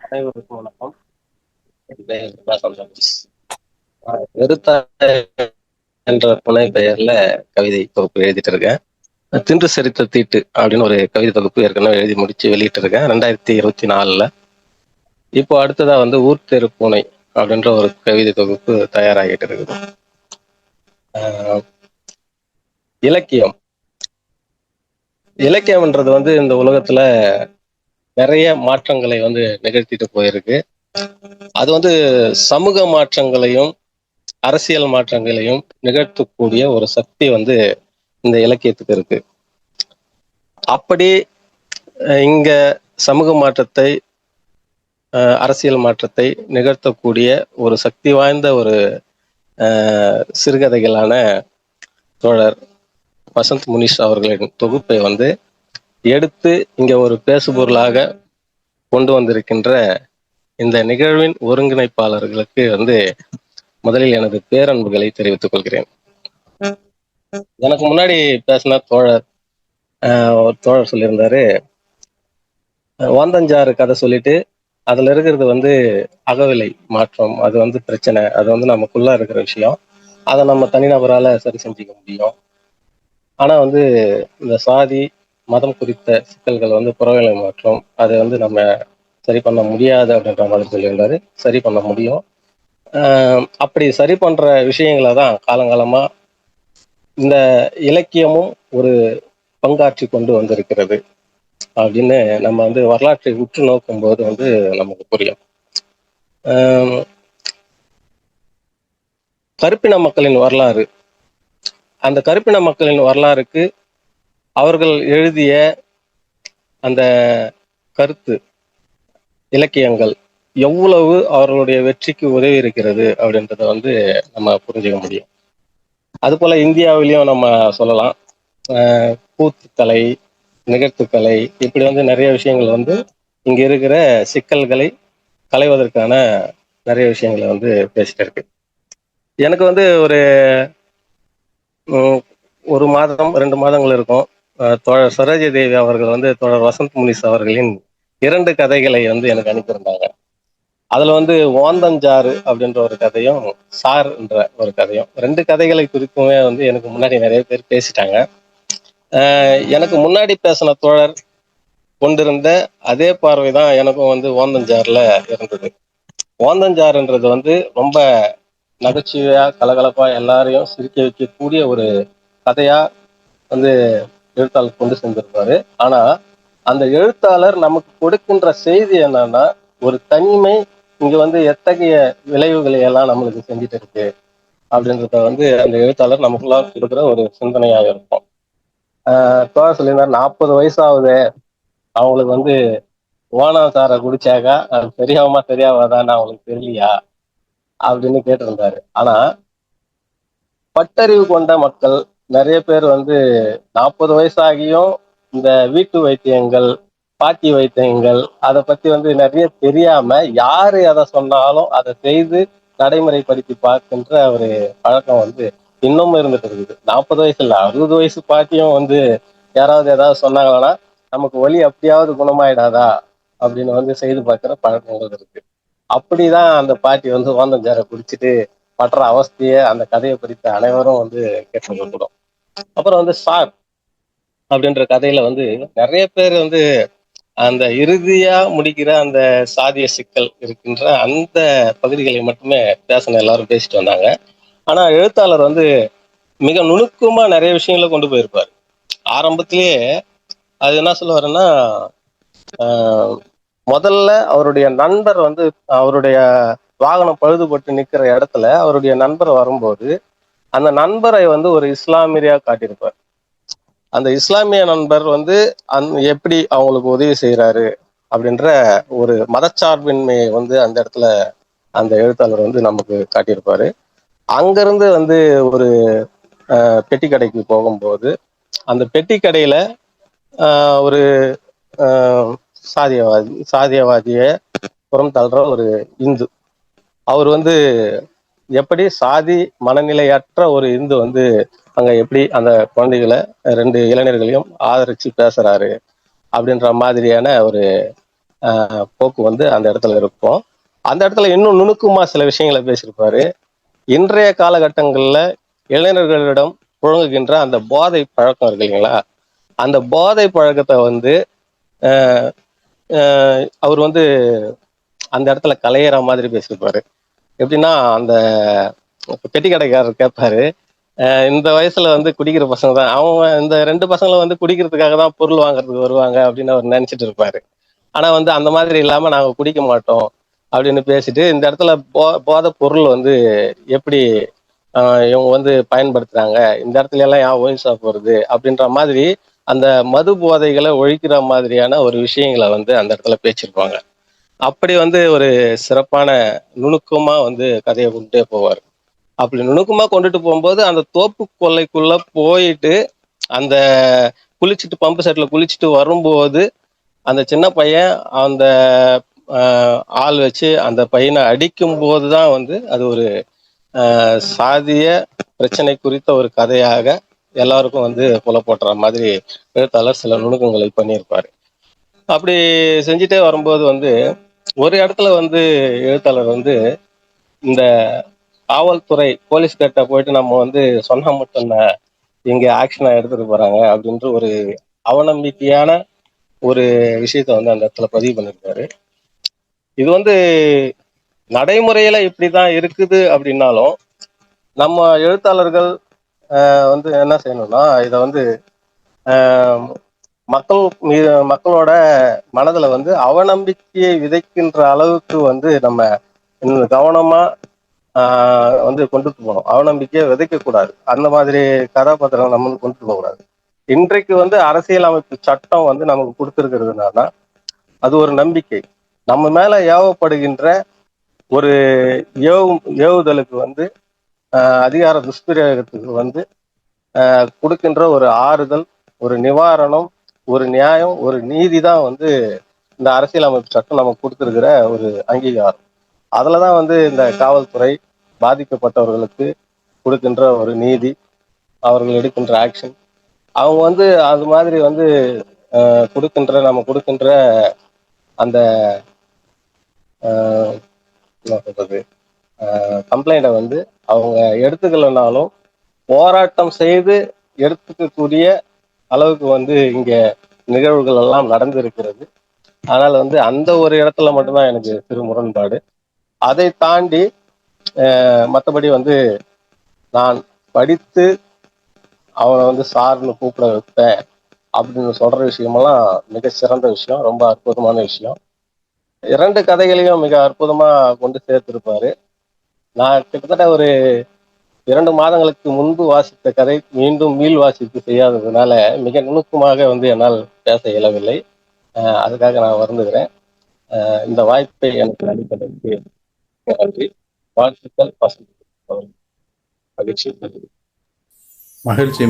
அனைவருக்கும் வணக்கம். வெறுத்தாய் என்ற புனை பெயர்ல கவிதை தொகுப்பு எழுதிட்டு இருக்கேன். தின்று செரித்த தீட்டு அப்படின்னு ஒரு கவிதை தொகுப்பு ஏற்கனவே எழுதி முடிச்சு வெளியிட்டு இருக்கேன் 2024. இப்போ அடுத்ததா ஊர் தெரு பூனை அப்படின்ற ஒரு கவிதை தொகுப்பு தயாராகிட்டு இருக்குது. இலக்கியம் இலக்கியம்ன்றது இந்த உலகத்துல நிறைய மாற்றங்களை நிகழ்த்திட்டு போயிருக்கு. அது சமூக மாற்றங்களையும் அரசியல் மாற்றங்களையும் நிகழ்த்தக்கூடிய ஒரு சக்தி இந்த இலக்கியத்துக்கு இருக்கு. அப்படி இங்க சமூக மாற்றத்தை அரசியல் மாற்றத்தை நிகழ்த்தக்கூடிய ஒரு சக்தி வாய்ந்த ஒரு சிறுகதைகளான தோழர் வசந்த் முனிஷ் அவர்களின் தொகுப்பை எடுத்து இங்க ஒரு பேசுபொருளாக கொண்டு வந்திருக்கின்ற இந்த நிகழ்வின் ஒருங்கிணைப்பாளர்களுக்கு முதலில் எனது பேரன்புகளை தெரிவித்துக் கொள்கிறேன். எனக்கு முன்னாடி பேசின ஒரு தோழர் சொல்லியிருந்தாரு, ஓந்தஞ்சாறு கதை சொல்லிட்டு அதுல இருக்கிறது அகவிலை மாற்றம், அது பிரச்சனை, அது நமக்குள்ள இருக்கிற விஷயம், அதை நம்ம தனிநபரால சரி செஞ்சுக்க முடியும். ஆனா இந்த சாதி மதம் குறித்த சிக்கல்கள் புறவிலை மாற்றம், அதை நம்ம சரி பண்ண முடியாது அப்படின்ற மாதிரி சொல்லியிருந்தாரு. சரி பண்ண முடியும். அப்படி சரி பண்ற விஷயங்களை தான் காலங்காலமா இந்த இலக்கியமும் ஒரு பங்காற்றி கொண்டு வந்திருக்கிறது அப்படின்னு நம்ம வரலாற்றை உற்று நோக்கும் போது நமக்கு புரியும். கருப்பின மக்களின் வரலாறு, அந்த கருப்பின மக்களின் வரலாறுக்கு அவர்கள் எழுதிய அந்த கருத்து இலக்கியங்கள் எவ்வளவு அவர்களுடைய வெற்றிக்கு உதவி இருக்கிறது அப்படின்றத நம்ம புரிஞ்சுக்க முடியும். அது போல இந்தியாவிலையும் நம்ம சொல்லலாம். கூத்துக்கலை, நிகழ்த்துக்கலை, இப்படி நிறைய விஷயங்கள் இங்க இருக்கிற சிக்கல்களை களைவதற்கான நிறைய விஷயங்களை பேசிட்டு இருக்கு. எனக்கு ஒரு மாதம் 2 மாதங்கள் இருக்கும். தோழர் சரோஜா தேவி அவர்கள் தோழர் வசந்த் முனிஷ் அவர்களின் 2 கதைகளை எனக்கு அனுப்பியிருந்தாங்க. அதுல ஓந்தஞ்சாறு அப்படின்ற ஒரு கதையும் சார் என்ற ஒரு கதையும், 2 கதைகளை குறிப்புமே எனக்கு முன்னாடி நிறைய பேர் பேசிட்டாங்க. எனக்கு முன்னாடி பேசின தோழர் கொண்டிருந்த அதே பார்வைதான் எனக்கும் ஓந்தஞ்சாறுல இருந்தது. ஓந்தஞ்சாறுன்றது ரொம்ப நகைச்சுவையா கலகலப்பா எல்லாரையும் சிரிக்க வைக்கக்கூடிய ஒரு கதையா எழுத்தாளர் கொண்டு செஞ்சிருப்பாரு. ஆனா அந்த எழுத்தாளர் நமக்கு கொடுக்கின்ற செய்தி என்னன்னா, ஒரு தனிமை இங்க எத்தகைய விளைவுகளை எல்லாம் நம்மளுக்கு செஞ்சுட்டு இருக்கு அப்படின்றத அந்த எழுத்தாளர் நமக்குள்ள கொடுக்குற ஒரு சிந்தனையாக இருக்கும். தோழர் சொல்லியிருந்தார், 40 வயசாகுது அவங்களுக்கு ஓனாசாரை குடிச்சாக்கா அது தெரியாம தெரியாமதான்னு அவங்களுக்கு தெரியலையா அப்படின்னு கேட்டிருந்தாரு. ஆனா பட்டறிவு கொண்ட மக்கள் நிறைய பேர் 40 வயசாகியும் இந்த வீட்டு வைத்தியங்கள், பாட்டி வைத்தியங்கள் அதை பத்தி நிறைய தெரியாம யாரு அதை சொன்னாலும் அதை செய்து நடைமுறைப்படுத்தி பார்க்கின்ற ஒரு பழக்கம் இன்னமும் இருந்துட்டு இருக்குது. 40 வயசு இல்ல, 60 வயசு பாட்டியும் யாராவது ஏதாவது சொன்னாங்கன்னா நமக்கு வலி அப்படியாவது குணமாயிடாதா அப்படின்னு செய்து பார்க்கிற பழக்கங்கள் இருக்கு. அப்படிதான் அந்த பாட்டி ஓந்தஞ்சாரை குடிச்சிட்டு படுற அவஸ்தைய அந்த கதையை படித்த அனைவரும் கேட்டிருக்கக்கூடும். அப்புறம் சார் அப்படின்ற கதையில நிறைய பேர் அந்த இறுதியா முடிக்கிற அந்த சாதிய சிக்கல் இருக்கின்ற அந்த பகுதிகளை மட்டுமே பேசணும் எல்லாரும் பேசிட்டு வந்தாங்க. ஆனா எழுத்தாளர் மிக நுணுக்கமா நிறைய விஷயங்களை கொண்டு போயிருப்பார். ஆரம்பத்திலேயே அது என்ன சொல்லுவாருன்னா, முதல்ல அவருடைய நண்பர் அவருடைய வாகனம் பழுதுபட்டு நிக்கிற இடத்துல அவருடைய நண்பர் வரும்போது அந்த நண்பரை ஒரு இஸ்லாமியரா காட்டியிருப்பார். அந்த இஸ்லாமிய நண்பர் எப்படி அவங்களுக்கு உதவி செய்யறாரு அப்படின்ற ஒரு மதச்சார்பின்மையை அந்த இடத்துல அந்த எழுத்தாளர் நமக்கு காட்டியிருப்பாரு. அங்கிருந்து ஒரு பெட்டி கடைக்கு போகும்போது அந்த பெட்டி கடையில ஒரு சாதியவாதிய புறம் தள்ளுற ஒரு இந்து, அவர் எப்படி சாதி மனநிலையற்ற ஒரு இந்து அங்க எப்படி அந்த குழந்தைகளை 2 இளைஞர்களையும் ஆதரிச்சு பேசுறாரு அப்படின்ற மாதிரியான ஒரு போக்கு வந்து அந்த இடத்துல இருக்கும். அந்த இடத்துல இன்னும் நுணுக்கமா சில விஷயங்களை பேசியிருப்பாரு. இன்றைய காலகட்டங்கள்ல இளைஞர்களிடம் புழங்குகின்ற அந்த போதை பழக்கம் இருக்கு இல்லைங்களா, அந்த போதை பழக்கத்தை வந்து அஹ், அவர் வந்து அந்த இடத்துல கலையிற மாதிரி பேசியிருப்பாரு. எப்படின்னா, அந்த பெட்டி கடைக்காரர் கேட்பாரு, இந்த வயசுல வந்து குடிக்கிற பசங்க தான் அவங்க, இந்த ரெண்டு பசங்களும் வந்து குடிக்கிறதுக்காக தான் பொருள் வாங்குறதுக்கு வருவாங்க அப்படின்னு அவர் நினைச்சிட்டு இருப்பாரு. ஆனா வந்து அந்த மாதிரி இல்லாம நாங்க குடிக்க மாட்டோம் அப்படின்னு பேசிட்டு, இந்த இடத்துல போதை பொருள் வந்து எப்படி இவங்க வந்து பயன்படுத்துறாங்க, இந்த இடத்துல எல்லாம் ஏன் ஒயின் ஷாப் வருது அப்படின்ற மாதிரி அந்த மது போதைகளை ஒழிக்கிற மாதிரியான ஒரு விஷயங்களை வந்து அந்த இடத்துல பேச்சிருப்பாங்க. அப்படி வந்து ஒரு சிறப்பான நுணுக்கமா வந்து கதையை கொண்டுட்டே போவார். அப்படி நுணுக்கமா கொண்டுட்டு போகும்போது அந்த தோப்பு கொல்லைக்குள்ள போயிட்டு அந்த குளிச்சுட்டு பம்பு செட்ல குளிச்சுட்டு வரும்போது அந்த சின்ன பையன் அந்த ஆள் வச்சு அந்த பையனை அடிக்கும் போதுதான் வந்து அது ஒரு சாதிய பிரச்சனை குறித்த ஒரு கதையாக எல்லாருக்கும் வந்து புலப்போட்டுற மாதிரி எழுத்தாளர் சில நுணுக்கங்களை பண்ணியிருப்பாரு. அப்படி செஞ்சுட்டே வரும்போது வந்து ஒரு இடத்துல வந்து எழுத்தாளர் வந்து இந்த காவல்துறை போலீஸ் கிட்ட போயிட்டு நம்ம வந்து சொன்னா மட்டும் இங்க ஆக்ஷனா எடுத்துட்டு போறாங்க அப்படின்ற ஒரு அவநம்பிக்கையான ஒரு விஷயத்த வந்து அந்த இடத்துல பதிவு பண்ணிருக்காரு. இது வந்து நடைமுறையில இப்படிதான் இருக்குது அப்படின்னாலும் நம்ம எழுத்தாளர்கள் வந்து என்ன செய்யணும்னா இதை வந்து மக்கள் மீது மக்களோட மனதுல வந்து அவநம்பிக்கையை விதைக்கின்ற அளவுக்கு வந்து நம்ம கவனமா வந்து கொண்டுட்டு போகணும். அவநம்பிக்கையை விதைக்க கூடாது. அந்த மாதிரி கதாபாத்திரம் நம்ம கொண்டுட்டு போக கூடாது. இன்றைக்கு வந்து அரசியலமைப்பு சட்டம் வந்து நமக்கு கொடுத்திருக்கிறதுனால அது ஒரு நம்பிக்கை. நம்ம மேல ஏவப்படுகின்ற ஒரு ஏவுதலுக்கு வந்து அதிகார துஷ்பிரயோகத்துக்கு வந்து கொடுக்கின்ற ஒரு ஆறுதல், ஒரு நிவாரணம், ஒரு நியாயம், ஒரு நீதி தான் வந்து இந்த அரசியலமைப்பு சட்டம் நமக்கு கொடுத்திருக்கிற ஒரு அங்கீகாரம். அதுலதான் வந்து இந்த காவல்துறை பாதிக்கப்பட்டவர்களுக்கு கொடுக்கின்ற ஒரு நீதி, அவர்கள் எடுக்கின்ற ஆக்ஷன், அவங்க வந்து அது மாதிரி வந்து நம்ம கொடுக்கின்ற அந்த என்ன சொல்றது கம்ப்ளைண்ட வந்து அவங்க எடுத்துக்கலனாலும் போராட்டம் செய்து எடுத்துக்கக்கூடிய அளவுக்கு வந்து இங்க நிகழ்வுகள் எல்லாம் நடந்திருக்கிறது. அதனால வந்து அந்த ஒரு இடத்துல மட்டும்தான் எனக்கு சிறு முரண்பாடு. அதை தாண்டி மற்றபடி வந்து நான் படித்து அவனை வந்து சார்னு கூப்பிட வைப்பேன் அப்படின்னு சொல்ற விஷயமெல்லாம் மிக சிறந்த விஷயம், ரொம்ப அற்புதமான விஷயம். இரண்டு கதைகளையும் மிக அற்புதமா கொண்டு சேர்த்திருப்பாரு. நான் கிட்டத்தட்ட ஒரு 2 மாதங்களுக்கு முன்பு வாசித்த கதை மீண்டும் மீள் வாசிப்பு செய்யாததுனால மிக நுணுக்கமாக வந்து என்னால் பேச இயலவில்லை. அதுக்காக நான் வருந்துகிறேன். இந்த வாய்ப்பை எனக்கு அளிப்பதற்கு நன்றி. வாழ்த்துக்கள். மகிழ்ச்சி. மகிழ்ச்சி.